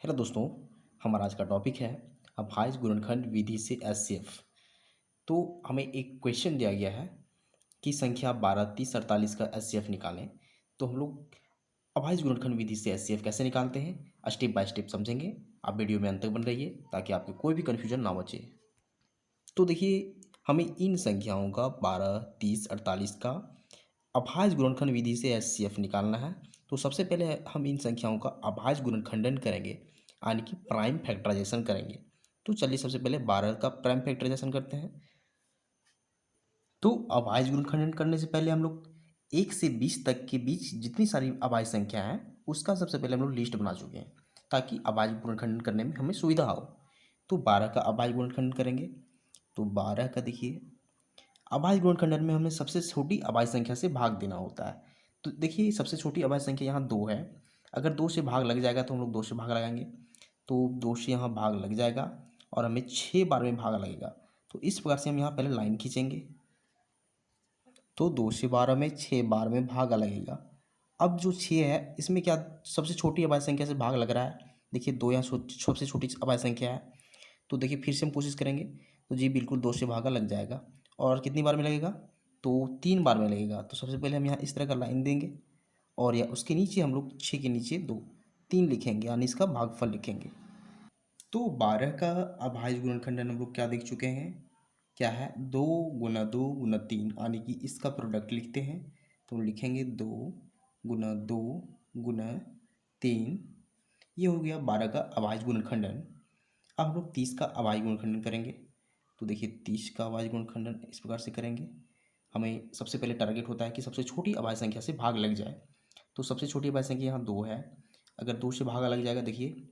Hello दोस्तों। हमारा आज का टॉपिक है अभाज्य गुणनखंड विधि से एचसीएफ। तो हमें एक क्वेश्चन दिया गया है कि संख्या 12, 30, 48 का एचसीएफ निकालें। तो हम लोग अभाज्य गुणनखंड विधि से एचसीएफ कैसे निकालते हैं स्टेप बाय स्टेप समझेंगे। आप वीडियो में अंत तक बन रहिए ताकि आपको कोई भी कन्फ्यूजन ना बचे। तो देखिए, हमें इन संख्याओं का 12, 30, 48 का अभाज्य गुणनखंड विधि से एचसीएफ निकालना है। तो सबसे पहले हम इन संख्याओं का अभाज्य गुणनखंडन करेंगे, यानी कि प्राइम फैक्टराइजेशन करेंगे। तो चलिए सबसे पहले 12 का प्राइम फैक्टराइजेशन करते हैं। तो अभाज्य गुणनखंडन करने से पहले हम लोग 1 से 20 तक के बीच जितनी सारी अभाज्य संख्या है उसका सबसे पहले हम लोग लिस्ट बना चुके हैं, ताकि अभाज्य गुणनखंडन करने में हमें सुविधा हो। तो 12 का अभाज्य गुणनखंडन करेंगे। तो 12 का देखिए, अभाज्य गुणनखंडन में हमें सबसे छोटी अभाज्य संख्या से भाग देना होता है। तो देखिए, सबसे छोटी अभाज्य संख्या यहाँ 2 है। अगर 2 से भाग लग जाएगा तो हम लोग 2 से भाग लगाएंगे। तो 2 से यहाँ भाग लग जाएगा और हमें 6 बार में भाग लगेगा। तो इस प्रकार से हम यहाँ पहले लाइन खींचेंगे। तो 2 से 12 में 6 बार में भागा लगेगा। अब जो 6 है इसमें क्या सबसे छोटी अभाज्य संख्या से भाग लग रहा है। देखिए, 2 यहाँ सबसे छोटी अभाज्य संख्या है। तो देखिए, फिर से हम कोशिश करेंगे। तो जी बिल्कुल 2 से भागा लग जाएगा। और कितनी बार में लगेगा? तो 3 बार में लगेगा। तो सबसे पहले हम यहाँ इस तरह का लाइन देंगे और या उसके नीचे हम लोग 6 के नीचे 2, 3 लिखेंगे, यानी इसका भागफल लिखेंगे। तो 12 का अभाज्य गुणनखंडन हम लोग क्या देख चुके हैं, क्या है? 2 गुना 2 गुना 3, यानी कि इसका प्रोडक्ट लिखते हैं। तो लिखेंगे 2 गुना 2 गुना 3। ये हो गया 12 का अभाज्य गुणनखंडन। अब हम लोग 30 का अभाज्य गुणनखंडन करेंगे। तो देखिए, 30 का अभाज्य गुणनखंडन इस प्रकार से करेंगे। हमें सबसे पहले टारगेट होता है कि सबसे छोटी अभाज्य संख्या से भाग लग जाए। तो सबसे छोटी अभाज्य संख्या यहाँ 2 है। अगर 2 से भागा लग जाएगा, देखिए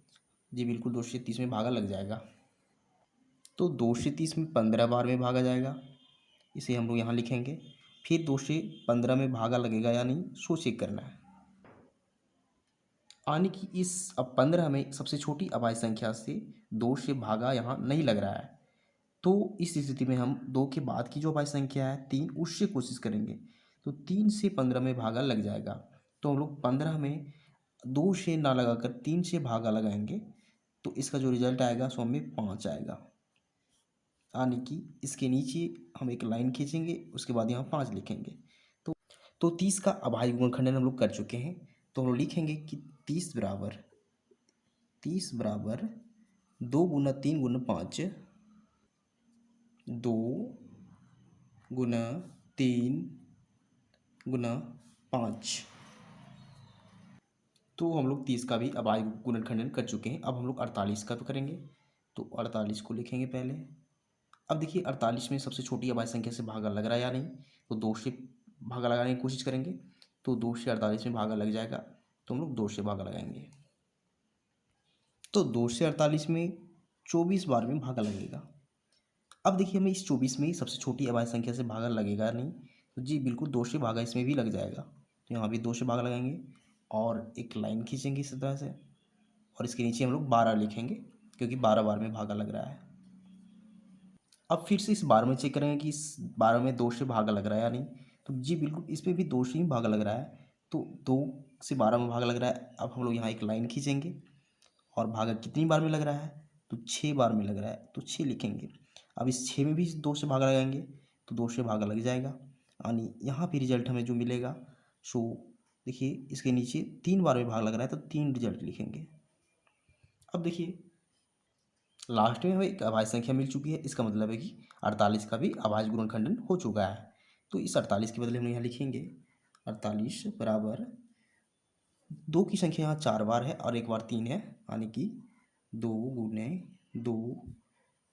जी बिल्कुल 2 से 30 में भागा लग जाएगा। तो 2 से 30 में 15 बार में भागा जाएगा। इसे हम लोग यहाँ लिखेंगे। फिर 2 से 15 में भागा लगेगा, यानी सो चेक करना है। यानी कि इस अब 15 में सबसे छोटी अभाज्य संख्या से 2 से भागा यहाँ नहीं लग रहा है। तो इस स्थिति में हम 2 के बाद की जो अभाज्य संख्या है 3, उससे कोशिश करेंगे। तो 3 से 15 में भागा लग जाएगा। तो हम लोग 15 में 2 से ना लगाकर 3 से भागा लगाएंगे। तो इसका जो रिजल्ट आएगा सो हमें 5 आएगा। यानी कि इसके नीचे हम एक लाइन खींचेंगे, उसके बाद यहाँ 5 लिखेंगे। तो 30 का अभाज्य गुणनखंडन हम लोग कर चुके हैं। तो हम लोग लिखेंगे कि 30 बराबर 2 गुना 3 गुना 5, 2 गुना 3 गुना 5। तो हम लोग 30 का भी अभाज्य गुणनखंडन कर चुके हैं। अब हम लोग 48 का तो करेंगे। तो 48 को लिखेंगे पहले। अब देखिए, 48 में सबसे छोटी अभाज्य संख्या से भागा लग रहा है या नहीं। तो 2 से भागा लगाने की कोशिश करेंगे। तो 2 से 48 में भागा लग जाएगा। तो हम लोग 2 से भागा लगाएंगे। तो 2 से 48 में 24 बार में भागा लगेगा। अब देखिए, हमें इस 24 में सबसे छोटी अभाज्य संख्या से भागा लगेगा नहीं। तो जी बिल्कुल 2 से भागा इसमें भी लग जाएगा। तो यहाँ भी 2 से भागा लगाएंगे और एक लाइन खींचेंगे इस तरह से। और इसके नीचे हम लोग 12 लिखेंगे, क्योंकि 12 बार में भागा लग रहा है। अब फिर से इस 12 में चेक करेंगे कि इस 12 में 2 से भागा लग रहा है या नहीं। तो जी बिल्कुल इसमें भी 2 से ही भागा लग रहा है। तो 2 से 12 में भागा लग रहा है। अब हम लोग यहाँ एक लाइन खींचेंगे और भागा कितनी बार में लग रहा है? तो 6 बार में लग रहा है। तो 6 लिखेंगे। अब इस 6 में भी 2 से भागा लगाएंगे। तो 2 से भागा लग जाएगा, यानी यहाँ पे रिजल्ट हमें जो मिलेगा सो देखिए, इसके नीचे 3 बार में भाग लग रहा है। तो 3 रिजल्ट लिखेंगे। अब देखिए, लास्ट में हमें एक अभाज्य संख्या मिल चुकी है। इसका मतलब है कि 48 का भी अभाज्य गुणनखंडन हो चुका है। तो इस 48 के बदले हम यहाँ लिखेंगे 48 बराबर 2 की संख्या यहाँ 4 बार है और 1 बार 3 है, यानी कि 2 गुने 2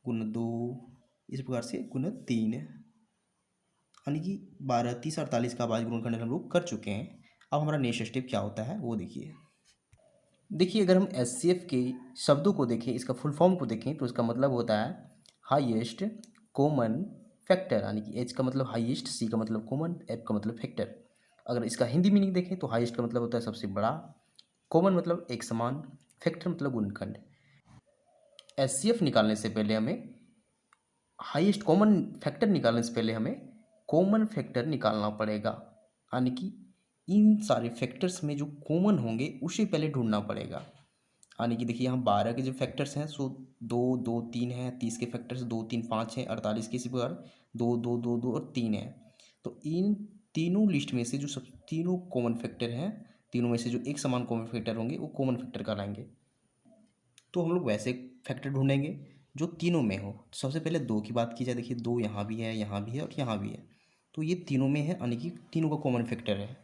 गुना 2, इस प्रकार से गुना 3 है। यानी कि 12, 30, 48 का अभाज्य गुणनखंडन हम लोग कर चुके हैं। अब हमारा नेक्स्ट स्टेप क्या होता है वो देखिए। देखिए, अगर हम एचसीएफ के शब्दों को देखें, इसका फुल फॉर्म को देखें, तो इसका मतलब होता है हाईएस्ट कॉमन फैक्टर, यानी कि एच का मतलब हाईएस्ट, सी का मतलब कॉमन, एफ का मतलब फैक्टर। अगर इसका हिंदी मीनिंग देखें तो हाईएस्ट का मतलब होता है सबसे बड़ा, कॉमन मतलब एक समान, फैक्टर मतलब गुणनखंड। एचसीएफ निकालने से पहले हमें हाईएस्ट कॉमन फैक्टर निकालने से पहले हमें कॉमन फैक्टर निकालना पड़ेगा, यानी कि इन सारे फैक्टर्स में जो कॉमन होंगे उसे पहले ढूंढना पड़ेगा। यानी कि देखिए यहाँ 12 के जो फैक्टर्स हैं सो 2 2 3 हैं, 30 के फैक्टर्स 2 3 5 हैं, 48 के इसी प्रकार 2 2 2 2 और 3 है। तो इन तीनों लिस्ट में से जो सब तीनों कॉमन फैक्टर हैं, तीनों में से जो एक समान कॉमन फैक्टर होंगे वो कॉमन फैक्टर कहलाएंगे। तो हम लोग वैसे फैक्टर ढूंढेंगे जो तीनों में हो। सबसे पहले 2 की बात की जाए, देखिए 2 यहाँ भी है, यहाँ भी है और यहाँ भी है, तो ये तीनों में है यानी कि तीनों का कॉमन फैक्टर है।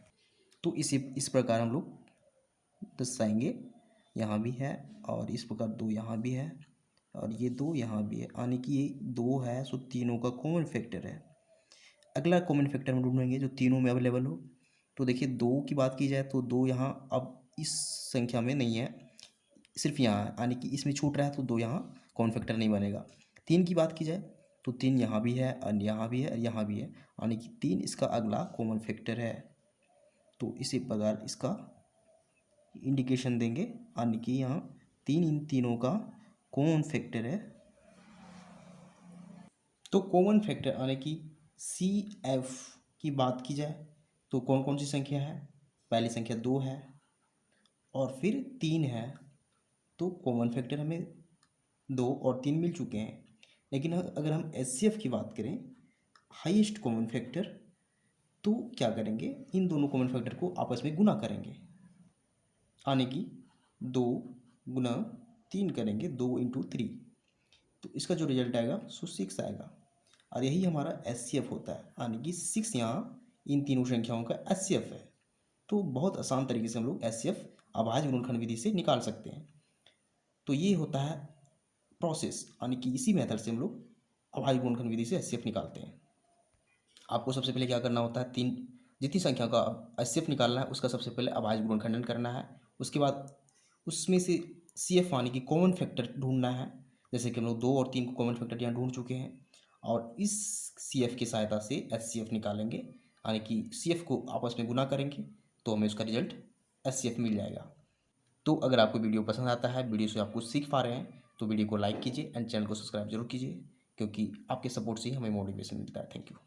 तो इस प्रकार हम लोग दर्शाएंगे, यहाँ भी है और इस प्रकार 2 यहाँ भी है और ये 2 यहाँ भी है, यानी कि ये 2 है सो तीनों का कॉमन फैक्टर है। अगला कॉमन फैक्टर हम ढूंढेंगे जो तीनों में अवेलेबल हो। तो देखिए 2 की बात की जाए तो 2 यहाँ अब इस संख्या में नहीं है, सिर्फ यहाँ है, यानी कि इसमें छूट रहा है तो 2 यहाँ कॉमन फैक्टर नहीं बनेगा। 3 की बात की जाए तो 3 यहाँ भी है और यहाँ भी है और यहाँ भी है, यानी कि 3 इसका अगला कॉमन फैक्टर है। तो इसी प्रकार इसका इंडिकेशन देंगे, यानी कि यहाँ 3 इन तीनों का कॉमन फैक्टर है। तो कॉमन फैक्टर यानी कि CF की बात की जाए तो कौन कौन सी संख्या है, पहली संख्या 2 है और फिर 3 है। तो कॉमन फैक्टर हमें 2 और 3 मिल चुके हैं। लेकिन अगर हम HCF की बात करें, हाईएस्ट कॉमन फैक्टर, तो क्या करेंगे, इन दोनों कॉमन फैक्टर को आपस में गुना करेंगे, यानी कि 2 गुना 3 करेंगे, 2 इंटू 3, तो इसका जो रिजल्ट आएगा सो 6 आएगा। और यही हमारा HCF होता है, यानी कि 6 यहाँ इन तीनों संख्याओं का HCF है। तो बहुत आसान तरीके से हम लोग HCF अभाज्य गुणनखंड विधि से निकाल सकते हैं। तो ये होता है प्रोसेस, यानी कि इसी मेथड से हम लोग अभाज्य गुणनखंड विधि से HCF निकालते हैं। आपको सबसे पहले क्या करना होता है, जितनी संख्या का HCF निकालना है उसका सबसे पहले अभाज्य गुणनखंडन करना है। उसके बाद उसमें से CF यानी कि कॉमन फैक्टर ढूंढना है। जैसे कि हम लोग 2 और 3 को कॉमन फैक्टर यहाँ ढूंढ चुके हैं और इस CF की सहायता से HCF निकालेंगे, यानी कि CF को आपस में गुना करेंगे तो हमें उसका रिजल्ट HCF मिल जाएगा। तो अगर आपको वीडियो पसंद आता है, वीडियो से आप कुछ सीख पा रहे हैं, तो वीडियो को लाइक कीजिए एंड चैनल को सब्सक्राइब जरूर कीजिए, क्योंकि आपके सपोर्ट से ही हमें मोटिवेशन मिलता है। Thank you.